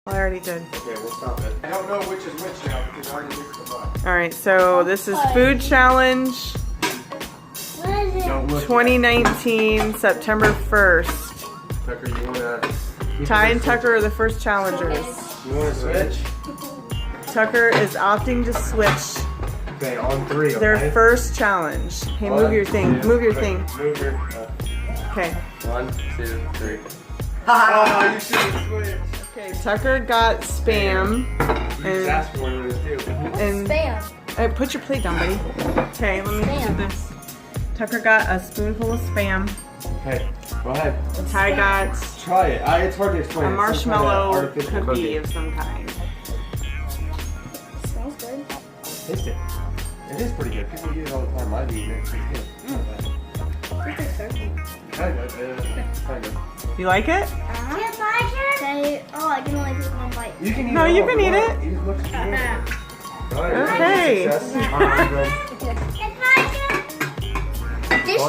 I already did. Okay, we'll stop it. I don't know which is which now because I already mixed them up. Alright, so this is Food Challenge Don't look 2019, September 1st. Tucker, you wanna... Ty and Tucker are the first challengers. You wanna switch? Tucker is opting to switch Okay, on 3, okay? their first challenge. Hey, move your thing. Move your thing. Move your... Okay. 1, 2, 3. Oh, you should have switched. Okay, Tucker got Spam. You just asked for one of those too. And Spam. put your plate down, buddy. Okay, let me do Spam. this. Tucker got a spoonful of Spam. Okay, go ahead. Ty got Try it. It's hard to explain. a It's some kind of marshmallow artificial cookie of some kind. Smells good. Taste it. It is pretty good. People eat it all the time. I've eaten it. It's good. Kind of. Kind of. You like it? Oh, I can only take one bite. You can eat No, it you all can if eat want. it. Eat as much as you want. Okay. Success. All right, good. This